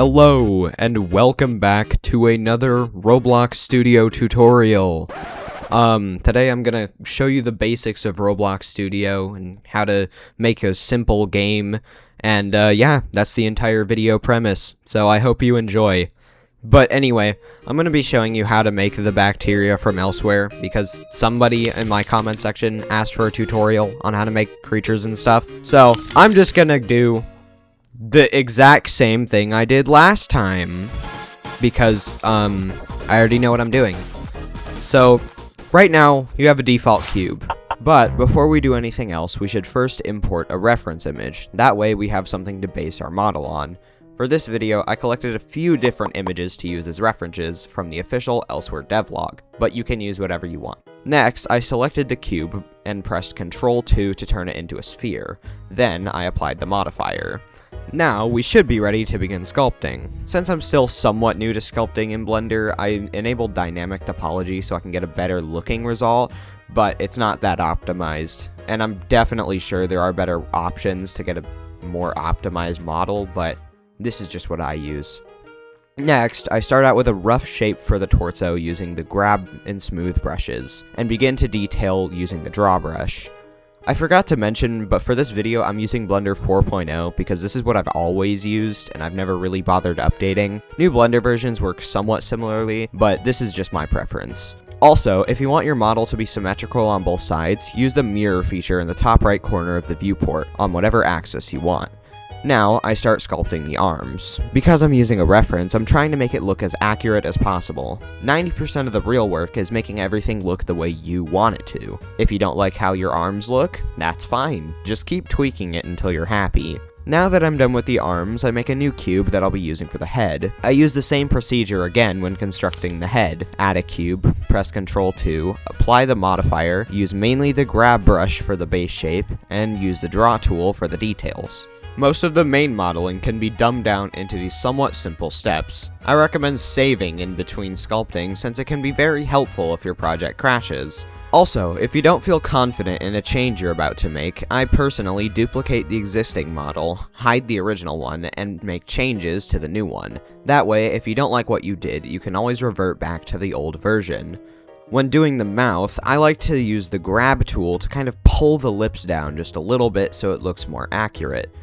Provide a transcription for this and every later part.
Hello, and welcome back to another Roblox Studio tutorial. Today I'm gonna show you the basics of Roblox Studio and how to make a simple game, and yeah, that's the entire video premise, so I hope you enjoy. But anyway, I'm gonna be showing you how to make the bacteria from elsewhere, because somebody in my comment section asked for a tutorial on how to make creatures and stuff, so I'm just gonna do the exact same thing I did last time, because, I already know what I'm doing. So, right now, you have a default cube. But, before we do anything else, we should first import a reference image. That way, we have something to base our model on. For this video, I collected a few different images to use as references from the official Elsewhere devlog, but you can use whatever you want. Next, I selected the cube and pressed Ctrl 2 to turn it into a sphere. Then, I applied the modifier. Now, we should be ready to begin sculpting. Since I'm still somewhat new to sculpting in Blender, I enabled dynamic topology so I can get a better looking result, but it's not that optimized. And I'm definitely sure there are better options to get a more optimized model, but this is just what I use. Next, I start out with a rough shape for the torso using the grab and smooth brushes, and begin to detail using the draw brush. I forgot to mention, but for this video I'm using Blender 4.0 because this is what I've always used and I've never really bothered updating. New Blender versions work somewhat similarly, but this is just my preference. Also, if you want your model to be symmetrical on both sides, use the mirror feature in the top right corner of the viewport on whatever axis you want. Now, I start sculpting the arms. Because I'm using a reference, I'm trying to make it look as accurate as possible. 90% of the real work is making everything look the way you want it to. If you don't like how your arms look, that's fine. Just keep tweaking it until you're happy. Now that I'm done with the arms, I make a new cube that I'll be using for the head. I use the same procedure again when constructing the head. Add a cube, press Ctrl 2, apply the modifier, use mainly the grab brush for the base shape, and use the draw tool for the details. Most of the main modeling can be dumbed down into these somewhat simple steps. I recommend saving in between sculpting since it can be very helpful if your project crashes. Also, if you don't feel confident in a change you're about to make, I personally duplicate the existing model, hide the original one, and make changes to the new one. That way, if you don't like what you did, you can always revert back to the old version. When doing the mouth, I like to use the grab tool to kind of pull the lips down just a little bit so it looks more accurate.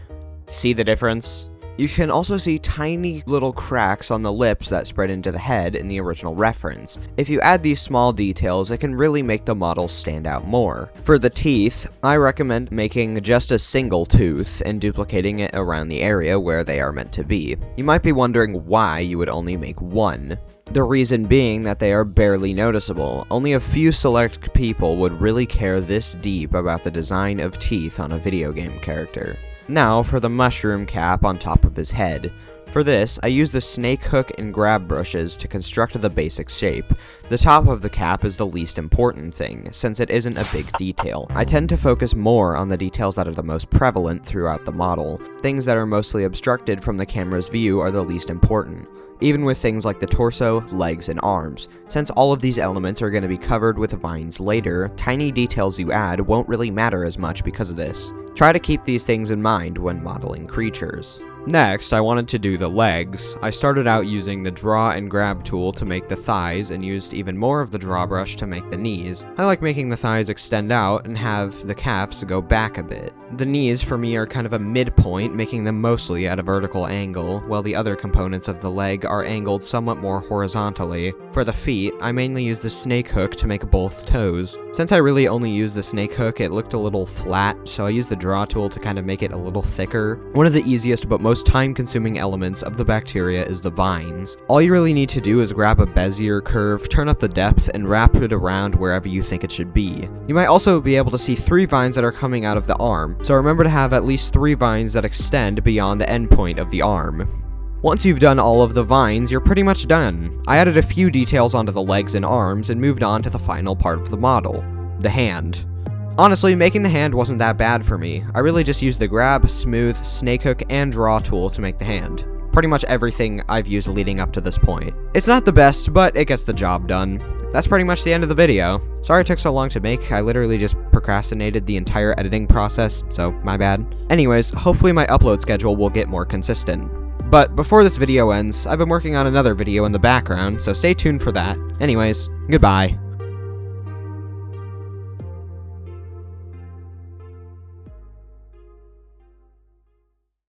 See the difference? You can also see tiny little cracks on the lips that spread into the head in the original reference. If you add these small details, it can really make the model stand out more. For the teeth, I recommend making just a single tooth and duplicating it around the area where they are meant to be. You might be wondering why you would only make one. The reason being that they are barely noticeable. Only a few select people would really care this deep about the design of teeth on a video game character. Now for the mushroom cap on top of his head. For this, I use the snake hook and grab brushes to construct the basic shape. The top of the cap is the least important thing, since it isn't a big detail. I tend to focus more on the details that are the most prevalent throughout the model. Things that are mostly obstructed from the camera's view are the least important. Even with things like the torso, legs, and arms. Since all of these elements are going to be covered with vines later, tiny details you add won't really matter as much because of this. Try to keep these things in mind when modeling creatures. Next, I wanted to do the legs. I started out using the draw and grab tool to make the thighs and used even more of the draw brush to make the knees. I like making the thighs extend out and have the calves go back a bit. The knees for me are kind of a midpoint, making them mostly at a vertical angle, while the other components of the leg are angled somewhat more horizontally. For the feet, I mainly use the snake hook to make both toes. Since I really only used the snake hook, it looked a little flat, so I used the draw tool to kind of make it a little thicker. One of the easiest but most time-consuming elements of the bacteria is the vines. All you really need to do is grab a Bezier curve, turn up the depth, and wrap it around wherever you think it should be. You might also be able to see 3 vines that are coming out of the arm, so remember to have at least 3 vines that extend beyond the endpoint of the arm. Once you've done all of the vines, you're pretty much done. I added a few details onto the legs and arms and moved on to the final part of the model, the hand. Honestly, making the hand wasn't that bad for me. I really just used the grab, smooth, snake hook, and draw tool to make the hand. Pretty much everything I've used leading up to this point. It's not the best, but it gets the job done. That's pretty much the end of the video. Sorry it took so long to make. I literally just procrastinated the entire editing process, so my bad. Anyways, hopefully my upload schedule will get more consistent. But before this video ends, I've been working on another video in the background, so stay tuned for that. Anyways, goodbye.